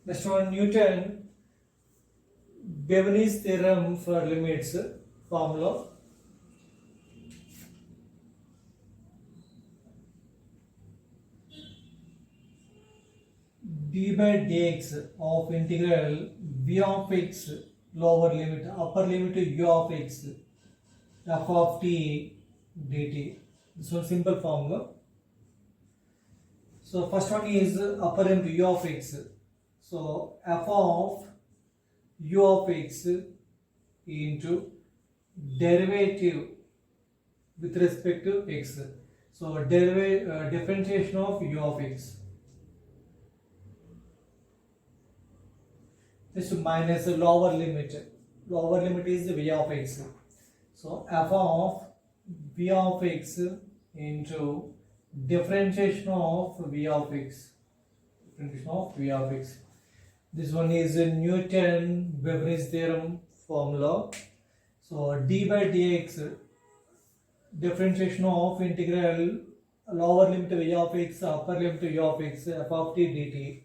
Next one, Newton Beveridge theorem for limits formula. D by dx of integral v of x lower limit upper limit to u of x f of t dt. This one simple formula. So first one is upper limit u of x. So f of u of x into derivative with respect to x. So differentiation of u of x. This minus the lower limit. Lower limit is v of x. So f of v of x into differentiation of v of x. Differentiation of v of x. This one is a Newton Beveridge theorem formula. So d by dx differentiation of integral lower limit v of x upper limit u of x f of t dt.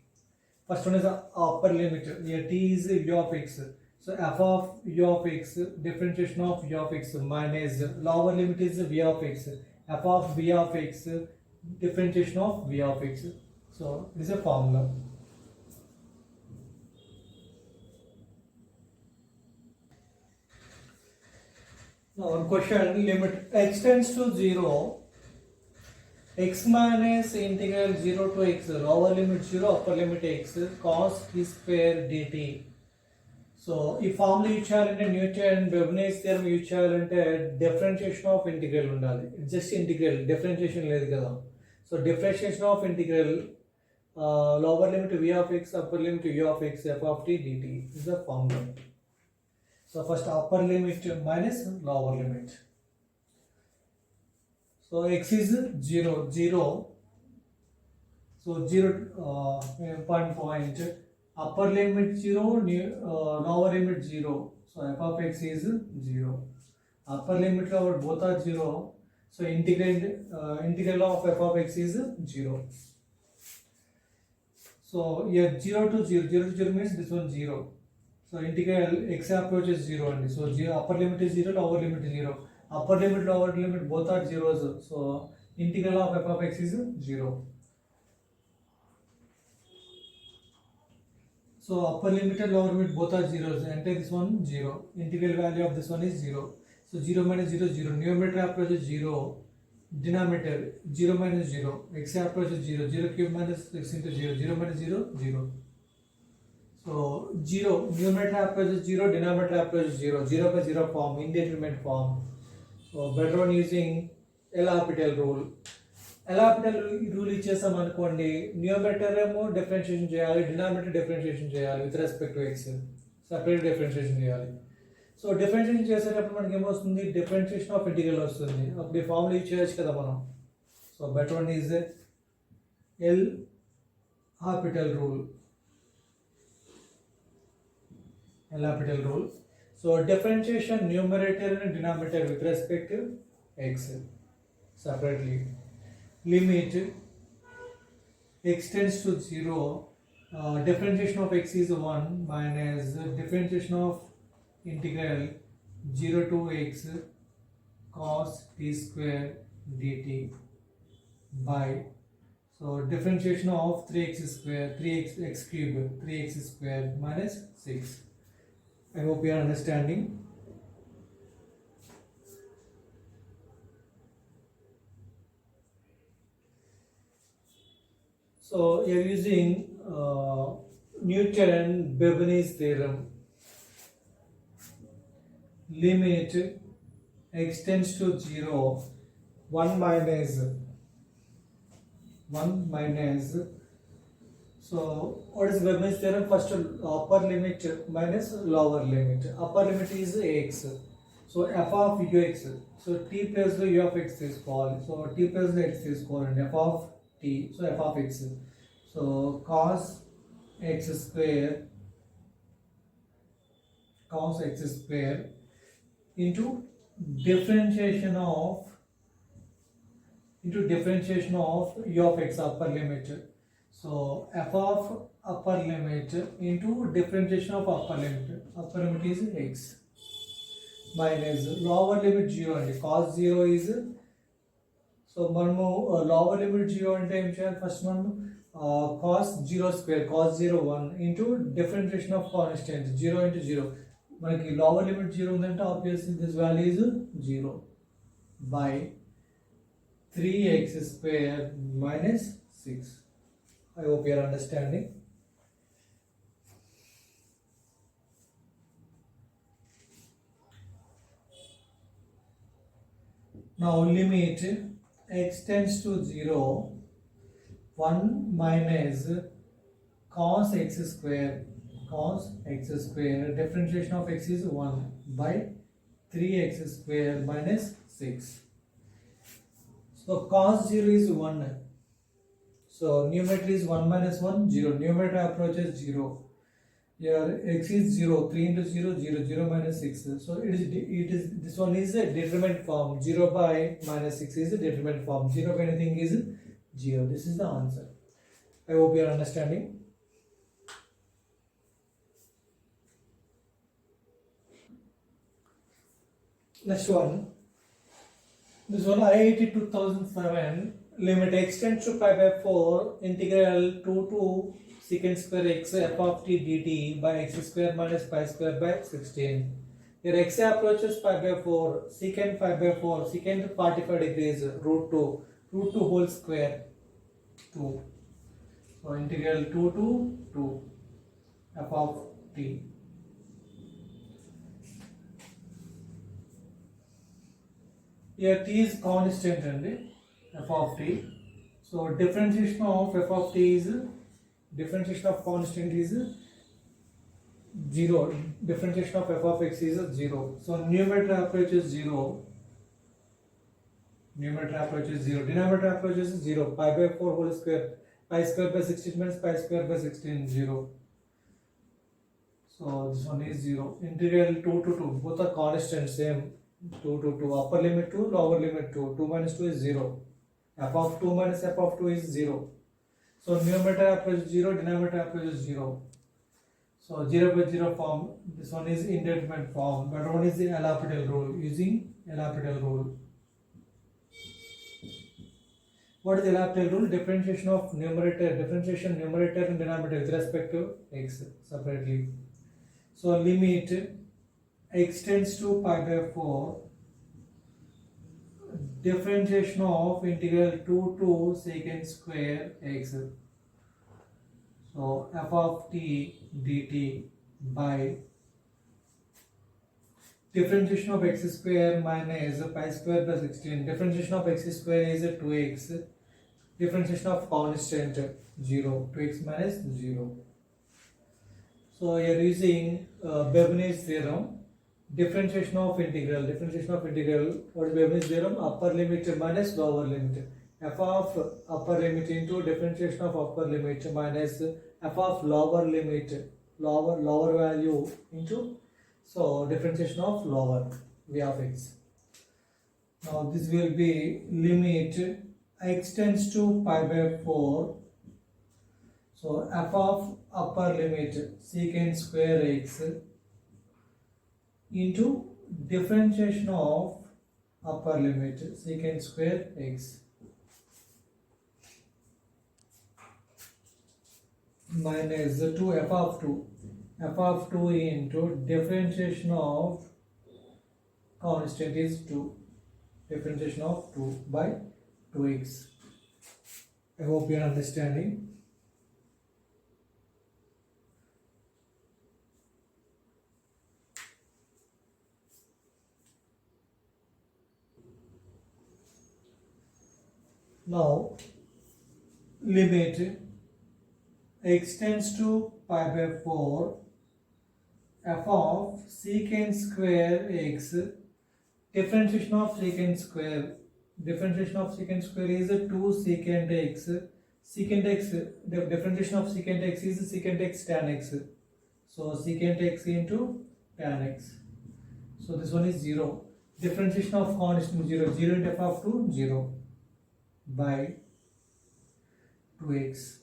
First one is upper limit. Here t is u of x. So f of u of x differentiation of u of x minus lower limit is v of x. F of v of x differentiation of v of x. So this is a formula. Now one question, limit x tends to 0, x minus integral 0 to x, lower limit 0, upper limit x, cos t square dt. So ఈ formula use చేయాలంటే Newton బెవెరిజ్ theorem use చేయాలంటే differentiation of integral ఉండాలి. Just integral, differentiation లేదు కదా. So differentiation of integral lower limit v of x upper limit u of x f of t dt is the formula. So first upper limit minus lower limit. So x is 0. So 0 point upper limit 0, lower limit 0. So f of x is 0. Upper limit lower both are 0. So integral of f of x is 0. So here 0 to 0 means this one 0. So integral x approaches 0 only. So upper limit is 0, lower limit is 0. Upper limit, lower limit both are zeros. So integral of f of x is 0. So upper limit and lower limit both are zeros. Enter this one 0. Integral value of this one is 0. So 0 minus 0 0. Numerator approaches 0. Denominator 0 minus 0. X approaches 0. 0 cube minus x into 0. 0 minus 0 0. So 0. Numerator approaches 0. Denominator approaches 0. 0 by 0 form. Indeterminate form. So better one using L'Hopital rule. L'Hopital rule ఇచ్చేసాం అనుకోండి, numerator ఏమో differentiation చేయాలి, denominator differentiation చేయాలి with respect to X, separate differentiation చేయాలి. So differentiation చేసేటప్పుడు మనకి ఏమొస్తుంది, differentiation of integral వస్తుంది. అప్పుడు ఈ ఫార్ములా యూజ్ చేయొచ్చు కదా మనం. So better one is L'Hopital rule. L'Hopital rule. So differentiation numerator and denominator with respect to x separately. Limit x tends to 0. Differentiation of x is 1 minus differentiation of integral 0 to x cos t square dt by, so differentiation of 3x square, 3x cube, 3x square minus 6. I hope you are understanding. So you are using Newton Beveridge theorem. Limit x tends to 0, 1 minus. So what is Beveridge theorem? First upper limit minus lower limit. Upper limit is x. So f of ux. So t plus the u of x is called. So t plus the x is called and f of t. So f of x. So cos x square into differentiation of u of x upper limit. So f of upper limit into differentiation of upper limit. Upper limit is x minus lower limit 0 and cos 0 is. So మనము lower limit 0 అంటే ఏం చేయాలి first మనము cos 0 square cos 0 1 into differentiation of constant 0 into 0 మనకి lower limit 0 ఉందంటే obviously this value is 0 by 3x square minus 6. I hope you are understanding. Now limit x tends to 0, 1 minus cos x square, differentiation of x is 1 by 3x square minus 6. So cos 0 is 1. So numerator is 1 minus 1, 0. Numerator approaches 0. Here x is 0, 3 into 0, 0, 0 minus 6. So this one is a determinant form. 0 by minus 6 is a determinant form. 0 by anything is 0. This is the answer. I hope you are understanding. Next one. This one IIT 2007. Limit x tends to pi by 4 integral 2 to secant square x f of t dt by x square minus pi square by 16. Here x approaches pi by 4, secant pi by 4, secant 45 degrees, root 2 whole square 2. So integral 2 to 2 f of t. Here t is constant and f of t. So differentiation of f of t is differentiation of constant is 0. Differentiation of f of x is 0. So numerator approaches 0. Numerator approaches 0. Denominator approaches 0. Pi by 4 whole square. Pi square by 16 minus pi square by 16 0. So this one is 0. Integral 2 to 2. Both are constant same. 2 to 2. Upper limit 2, lower limit 2. 2 minus 2 is 0. F of 2 minus f of 2 is 0. So numerator approaches 0, denominator approaches 0. So 0 by 0 form, this one is indeterminate form, but one is the L'Hopital rule, using L'Hopital rule. What is the L'Hopital rule? Differentiation of numerator and denominator with respect to x separately. So limit x tends to pi by 4, differentiation of integral 2 to secant square x. So f of t dt by differentiation of x square minus pi square by 16. Differentiation of x square is 2x. Differentiation of constant 0. 2x minus 0. So you are using Bebin's theorem. Differentiation of integral. What is Bebin's theorem? Upper limit minus lower limit. F of upper limit into differentiation of upper limit minus f of lower limit, lower value into, so differentiation of lower v of x. Now this will be limit x tends to pi by 4. So f of upper limit secant square x into differentiation of upper limit secant square x minus 2 f of 2 into differentiation of constant is 2, differentiation of 2 by 2x. I hope you are understanding. Now limit x tends to pi by 4, f of secant square x, differentiation of secant square is 2 secant x. Differentiation of secant x is secant x tan x. So secant x into tan x. So this one is 0. Differentiation of constant 0. 0 into f of 2, 0 by 2x.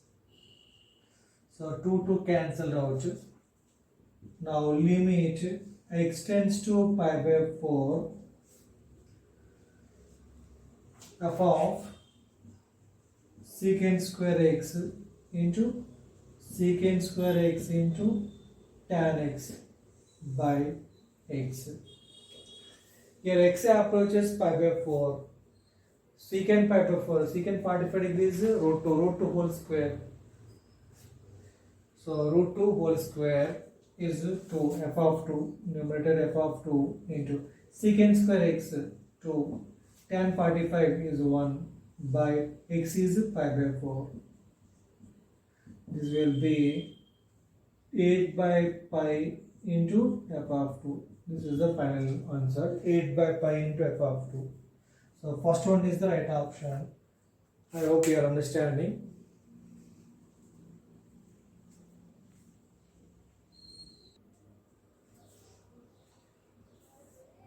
So 2 cancelled out. Now limit x tends to pi by 4 f of secant square x into secant square x into tan x by x. Here x approaches pi by 4. Secant pi by 4. Secant 45 degrees root 2. Root 2 whole square. So root 2 whole square is 2. F of 2. Numerator f of 2 into secant square x 2. Tan 45 is 1 by x is pi by 4. This will be 8 by pi into f of 2. This is the final answer. 8 by pi into f of 2. So first one is the right option. I hope you are understanding.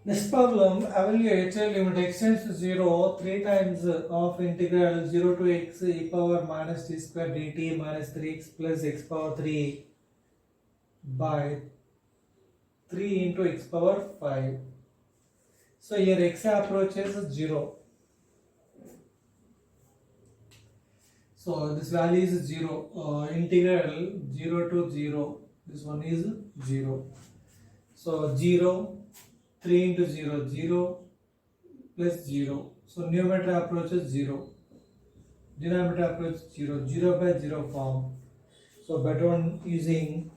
Next problem, evaluate limit x tends to 0 3 times of integral 0 to x e power minus t square dt minus 3x plus x power 3 by 3 into x power 5. So here x approaches 0. So this value is 0. Integral 0 to 0. This one is 0. So 0. 3 into 0, 0 plus 0. So numerator approaches 0. Denominator approaches 0. 0 by 0 form. So better one using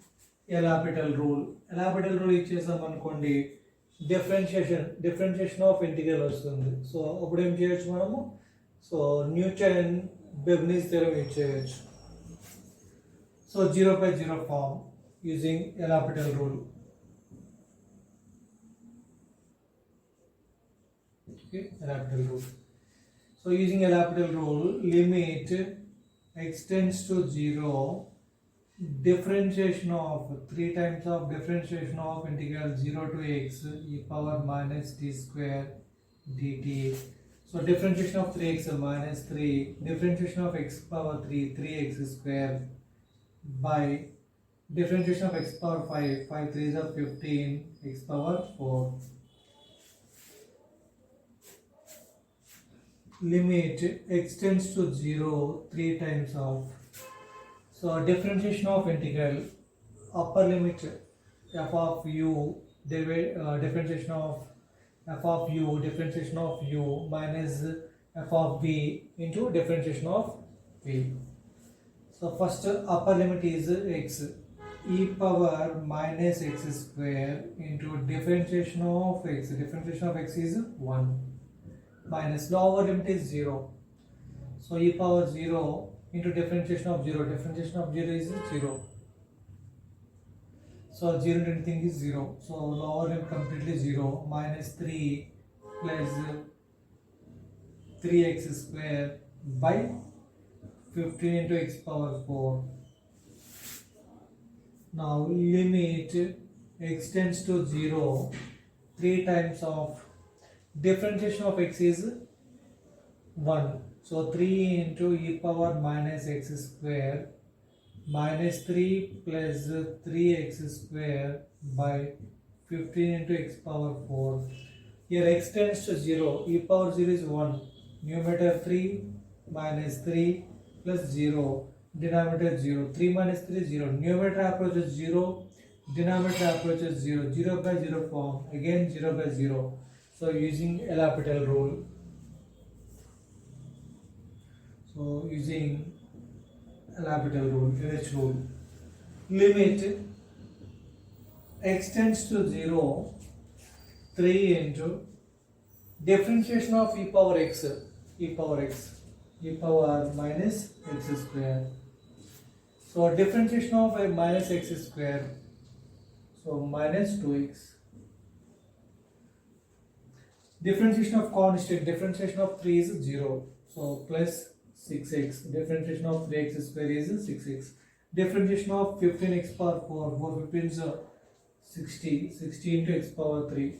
L'Hopital rule. L'Hopital rule ఇచ్చేసాం అనుకోండి differentiation of integral వస్తుంది. So అప్పుడు ఏం చేయొచ్చు మనము? So Newton బెర్నీస్ theorem use చేయొచ్చు. So 0 by 0 form using L'Hopital rule. Okay, L'Hopital rule. So using L'Hopital rule, limit x tends to 0, differentiation of 3 times of differentiation of integral 0 to x e power minus t square dt. So differentiation of 3x minus 3, differentiation of x power 3, 3x square by differentiation of x power 5, 5 3s are 15, x power 4. Limit x tends to 0 3 times of. So differentiation of integral upper limit f of u differentiation of f of u differentiation of u minus f of v into differentiation of v. So first upper limit is x e power minus x square into differentiation of x. Differentiation of x is 1 minus lower limit is 0. So e power 0 into differentiation of 0. Differentiation of 0 is 0. So 0 into anything is 0. So lower limit completely 0 minus 3 plus 3x square by 15 into x power 4. Now limit x tends to 0 3 times of differentiation of x is 1. So 3 into e power minus x square minus 3 plus 3x square by 15 into x power 4. Here x tends to 0. E power 0 is 1. Numerator 3 minus 3 plus 0. Denominator 0. 3 minus 3 is 0. Numerator approaches 0. Denominator approaches 0. 0 by 0 form. Again 0 by 0. So using L'Hopital rule. So using L'Hopital rule, LH rule, limit x tends to 0, 3 into differentiation of e power x, e power minus x square. So differentiation of a minus x square, so minus 2x. Differentiation of constant, differentiation of 3 is 0. So plus 6x. Differentiation of 3x square is 6x. Differentiation of 15x power 4. 4 15 is 60. 60 into x power 3.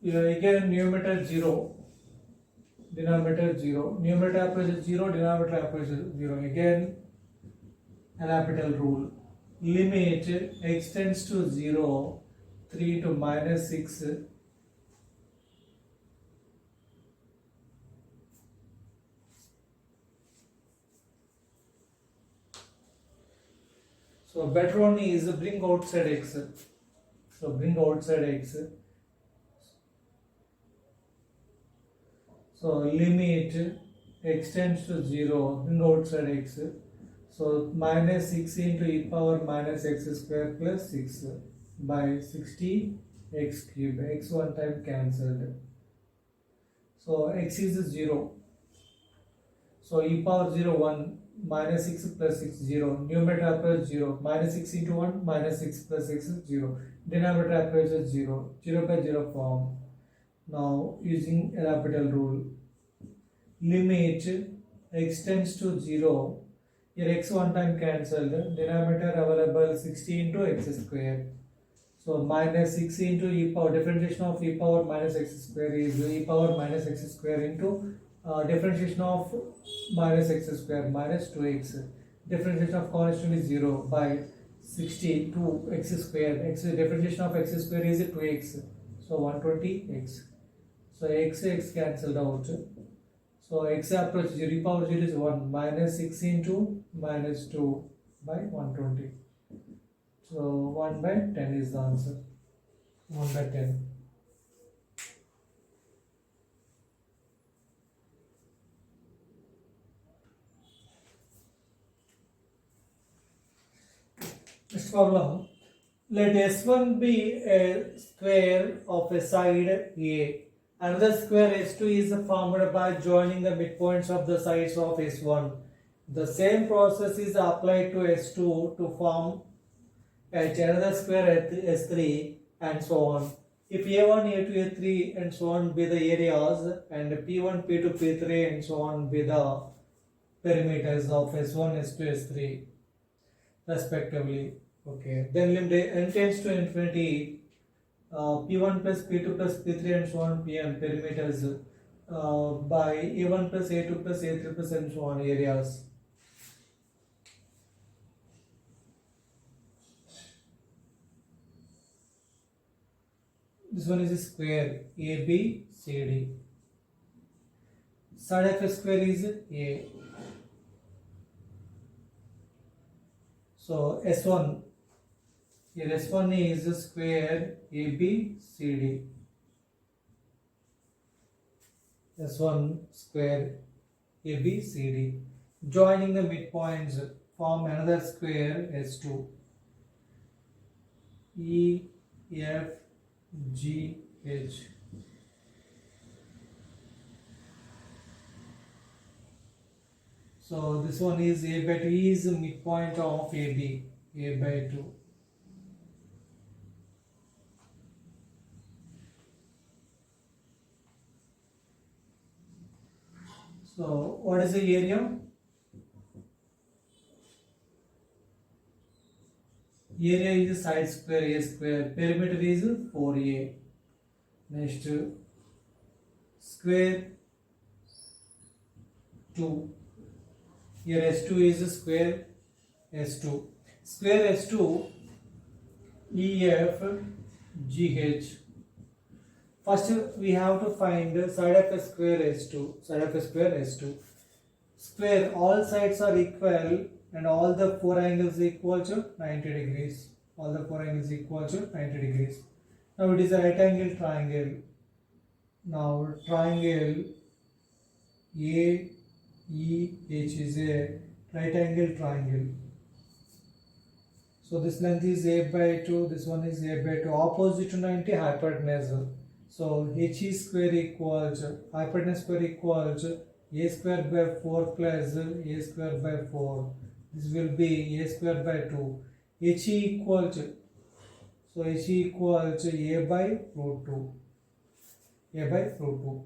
Here again numerator 0. denominator 0. Numerator approaches 0, denominator approaches 0. Again, L'Hopital rule. Limit x tends to 0, 3 to minus 6. So better one is bring outside x. So bring outside x. So limit x tends to 0, bring outside x. So minus 6 into e power minus x square plus 6 by 60 x cube. X one time cancelled. So x is 0. So e power 0 1 minus 6 plus 6 0. Numerator approach 0. Minus 6 into 1 minus 6 plus 6 is 0. Denominator approach 0. 0 by 0 form. Now using L'Hopital rule. Limit x tends to 0. Here x one time cancelled. Denominator available 60 into x square. So minus 6 into e power, differentiation of e power minus x square is e power minus x square into differentiation of minus x square minus 2x. Differentiation of constant is 0 by 60 to x square. X differentiation of x square is 2x. So 120x. So x cancelled out. So x approach 0, e power 0 is 1 minus 6 into minus 2 by 120. So 1 by 10 is the answer. 1 by 10. Next problem. Let S1 be a square of a side A. Another square S2 is formed by joining the midpoints of the sides of S1. The same process is applied to S2 to form another square S3 and so on. If A1, A2, A3 and so on be the areas and P1, P2, P3 and so on be the perimeters of S1, S2, S3 respectively. Okay, then limit n tends to infinity. P1 plus P2 plus P3 and so on Pm perimeters by A1 plus A2 plus A3 plus and so on areas. This one is a square ABCD. Side of a square is A. So S1. Here S1 is a square ABCD. S1 square ABCD. Joining the midpoints form another square S2. EFGH. So this one is A by 2 is midpoint of AB. A by 2. So what is the area? Area is side square A square. Perimeter is 4A. Next square 2. Here S2 is square S2. Square S2 EFGH. First we have to find side of a square S2. Side of a square S2. Square, all sides are equal and all the four angles equal to 90 degrees. All the four angles equal to 90 degrees. Now it is a right angle triangle. Now triangle AEH is a right angle triangle. So this length is A by 2, this one is A by 2. Opposite to 90, hypotenuse. So HE square equals, hypotenuse square equals A square by 4 plus A square by 4. This will be A square by 2. HE equals, so HE equals A by root 2. A by root 2.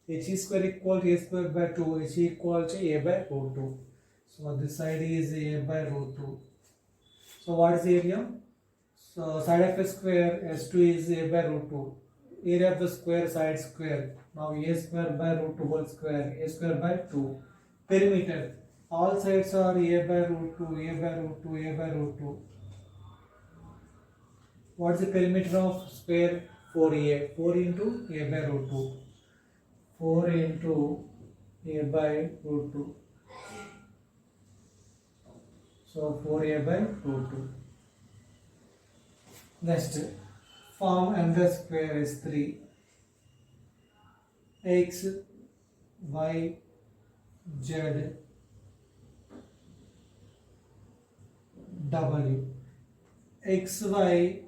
HE square equals A square by 2. HE equals A by root 2. So this side is A by root 2. So what is the area? So side of a square S2 is A by root 2. Area of the square, side square. Now a square by root 2 whole square, a square by 2. Perimeter, all sides are a by root 2, a by root 2, a by root 2. What is the perimeter of square? 4a, 4 into a by root 2, 4 into a by root 2. So 4a by root 2. Next, form another square is 3. X, Y, Z, W. X, Y,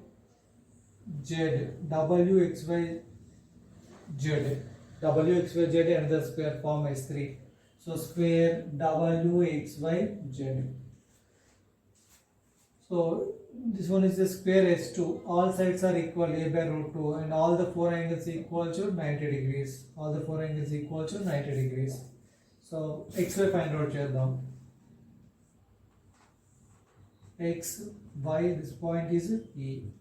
Z, W, X, Y, Z. W, X, Y, Z and the square form is 3. So square W, X, Y, Z. So this one is the square S2. All sides are equal a by root 2 and all the 4 angles equal to 90 degrees. All the 4 angles equal to 90 degrees. So XY find out chedam. X, Y, this point is E.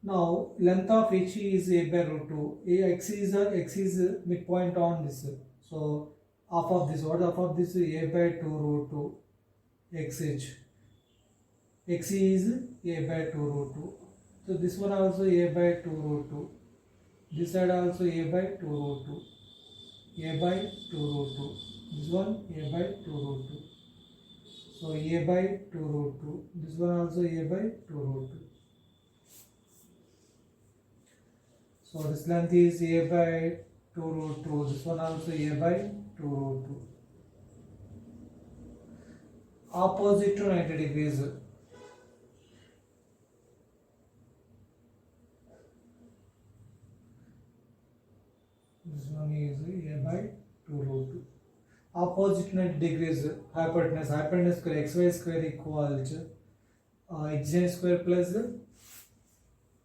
Now length of HE is a by root 2. X is midpoint on this. So half of this, what half of this is a by 2 root 2. XH. XE is a by 2 root 2. So this one also a by 2 root 2. This side also a by 2 root 2. A by 2 root 2. This one a by 2 root 2. So a by 2 root 2. This one also a by 2 root 2. So this length is a by 2 root 2. This one also a by 2 root 2. Opposite to 90 degrees. This one is a by 2 root 2. Opposite to 90 degrees hypotenuse. Hypotenuse square xy square equals xy square plus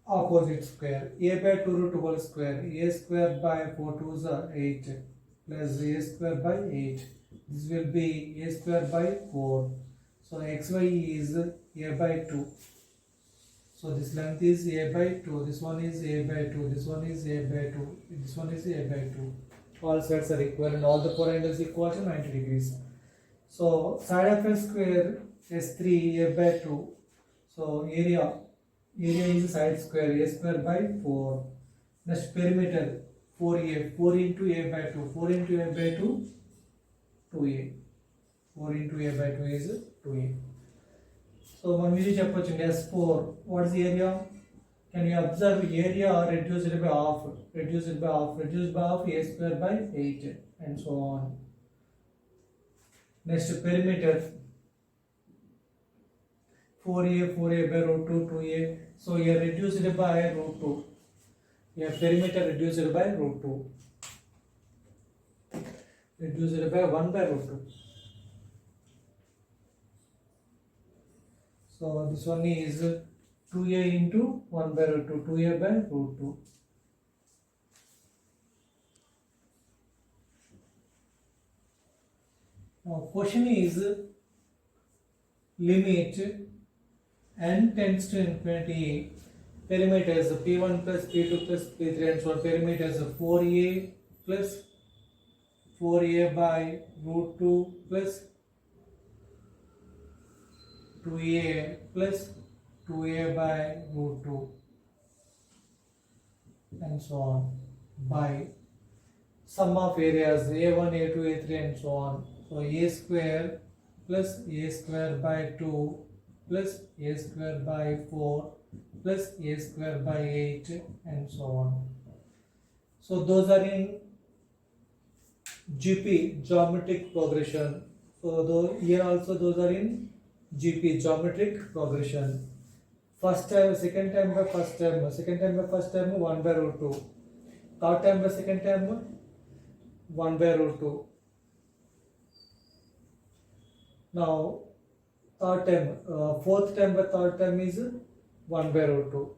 opposite square. A by 2 root 2 whole square. A square by 4 2s are 8 plus a square by 8. This will be a square by 4. So xy is a by 2. So this length is a by 2. This one is a by 2. This one is a by 2. This one is a by 2. All sides are equal and all the 4 angles equal to 90 degrees. So side of a square is 3 a by 2. So area is side square, a square by 4. Next perimeter 4a, 4 into a by 2. 4 into a by 2, 2a. 4 into a by 2 is 2a. So one video chapter S4. What is the area? Can you observe area reduced by half? Reduced by half. Reduced by half a square by 8 and so on. Next perimeter 4a by root 2, 2a. So here reduced by root 2. Here perimeter reduced by root 2. Reduced by 1 by root 2. So this one is 2a into 1 by root 2. 2a by root 2. Now question is limit n tends to infinity. Perimeters p1 plus p2 plus p3 and so on. Perimeters 4a plus 4a by root 2 plus 2a plus 2a by root 2 and so on by sum of areas a1, a2, a3 and so on. So a square plus a square by 2 plus a square by 4 plus a square by 8 and so on. So those are in GP, geometric progression. So here also those are in GP, geometric progression. First term, second term by first term, second term by first term 1 by root 2. Third term by second term 1 by root 2. Now third term, fourth term by third term is 1 by root 2.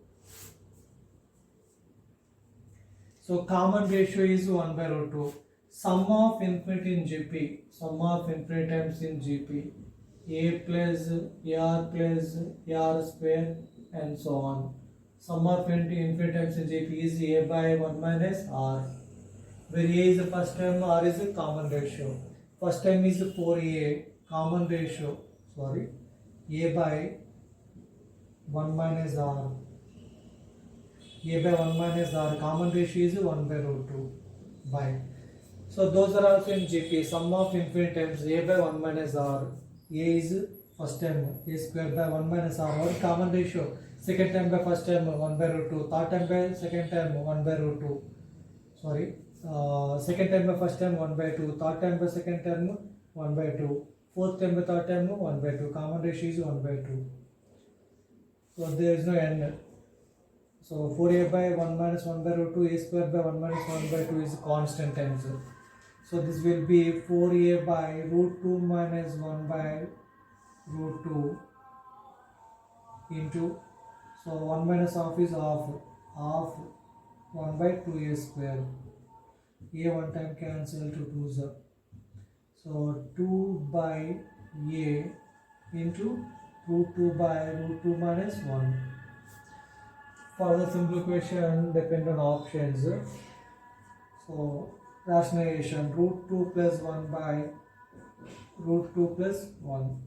So common ratio is 1 by root 2. Sum of infinity in GP, sum of infinite times in GP, a plus r square and so on. sum of infinite times in GP is a by 1 minus r, where a is the first term, r is the common ratio. First term is 4a, common ratio, sorry, a by 1 minus r. A by 1 minus r, common ratio is 1 by root 2 by. So those are also in GP. Sum of infinite times a by 1 minus r. A is first term, a square by 1 minus r, or common ratio. Second term by first term 1 by root 2. Third term by second term 1 by root 2. Sorry. Second term by first term 1 by 2. Third term by second term 1 by 2. Fourth term by third term 1 by 2. Common ratio is 1 by 2. So there is no end. So 4a by 1 minus 1 by root 2, a square by 1 minus 1 by 2 is constant terms. So this will be 4a by root 2 minus 1 by root 2 into, so 1 minus half is half 1 by 2a square. A one time cancel to 2's up. So 2 by a into root 2 by root 2 minus 1. Further simplification depend on options. So rationalization, root 2 plus 1 by root 2 plus 1.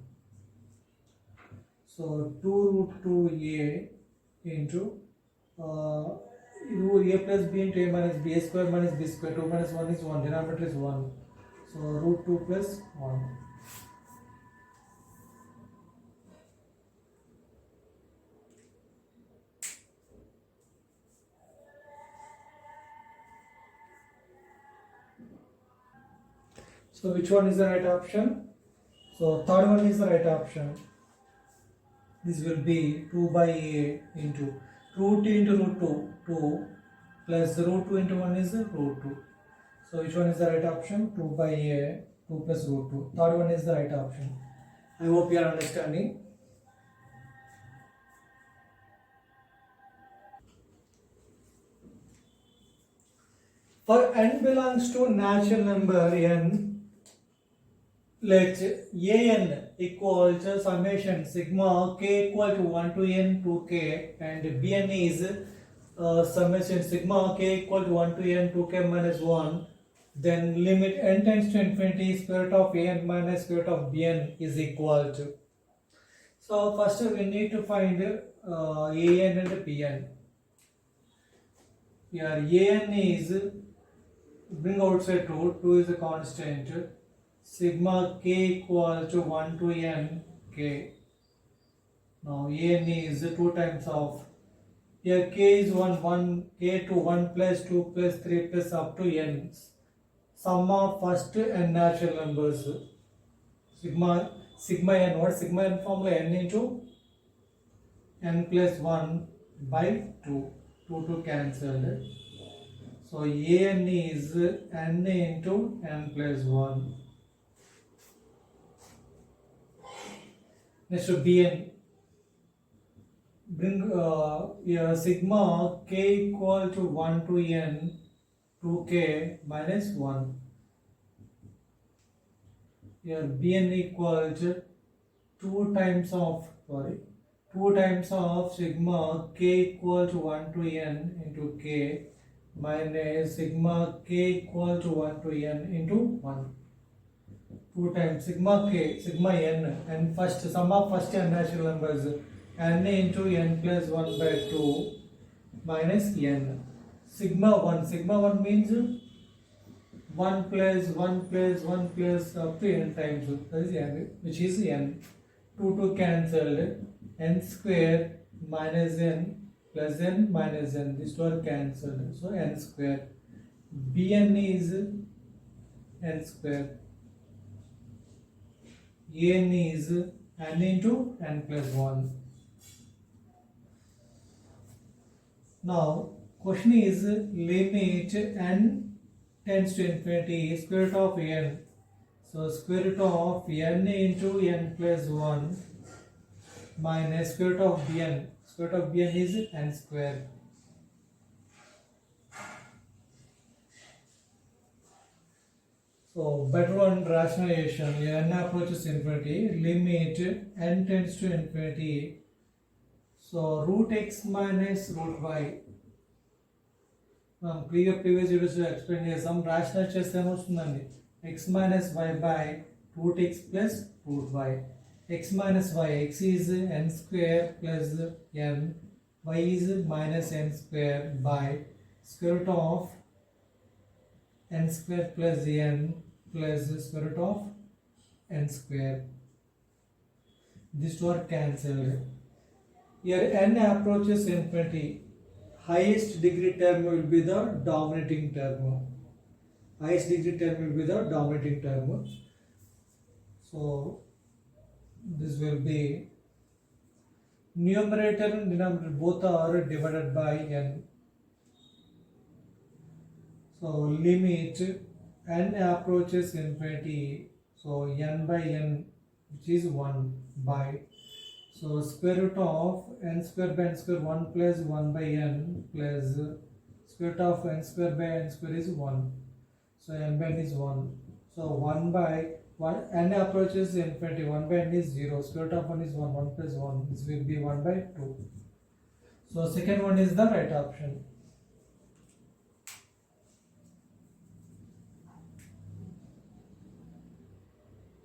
So 2 root 2a into a plus b into a minus b, a square minus b square, 2 minus 1 is 1, denominator is 1. So root 2 plus 1. So which one is the right option? So third one is the right option. This will be 2 by a into root into root 2, 2 plus root 2 into 1 is root 2. So which one is the right option? 2 by a, 2 plus root 2. Third one is the right option. I hope you are understanding. For n belongs to natural number n, let an equal to summation sigma k equal to 1 to n to k, and bn is summation sigma k equal to 1 to n to k minus 1, then limit n tends to infinity square root of an minus square root of bn is equal to. So first we need to find an and bn. Here an is, bring outside 2 is a constant, sigma k equal to 1 to n k. Now n is 2 times of, here k is 1 k to 1 plus 2 plus 3 plus up to n. Sum of first n natural numbers. Sigma n, what sigma n formula? N into n plus 1 by 2. 2 cancelled. So an is n into n plus 1. Next to bn, bring sigma k equal to 1 to n 2k minus 1. Here bn equal to 2 times of sigma k equal to 1 to n into k minus sigma k equal to 1 to n into 1. 2 times sigma k, sigma n, and first sum of first n natural numbers, n into n plus 1 by 2 minus n. Sigma 1 means 1 plus 1 plus 1 plus up to n times, that is n, which is n. 2 cancelled, n square minus n plus n minus n, these two are cancelled, so n square. bn is n square. an is n into n plus 1. Now question is limit n tends to infinity square root of n. So square root of n into n plus 1 minus square root of bn. Square root of bn is n square. So better one rationalization, n approaches infinity, limit n tends to infinity So root x minus root y. Previous videos explain చేసాం. rationalize చేస్తే ఏమొస్తుందండి, x minus y by root x plus root y. X minus y, x is n square plus n, y is minus n square by square root of n square plus n plus square root of n square. These two are cancelled. Here n approaches infinity. Highest degree term will be the dominating term. Highest degree term will be the dominating term. So this will be numerator and denominator both are divided by n. So limit n approaches infinity. So n by n, which is 1 by. So square root of n square by n square 1 plus 1 by n plus square root of n square by n square is 1. So n by n is 1. So 1 by 1, n approaches infinity, 1 by n is 0. Square root of 1 is 1, 1 plus 1. This will be 1 by 2. So second one is the right option.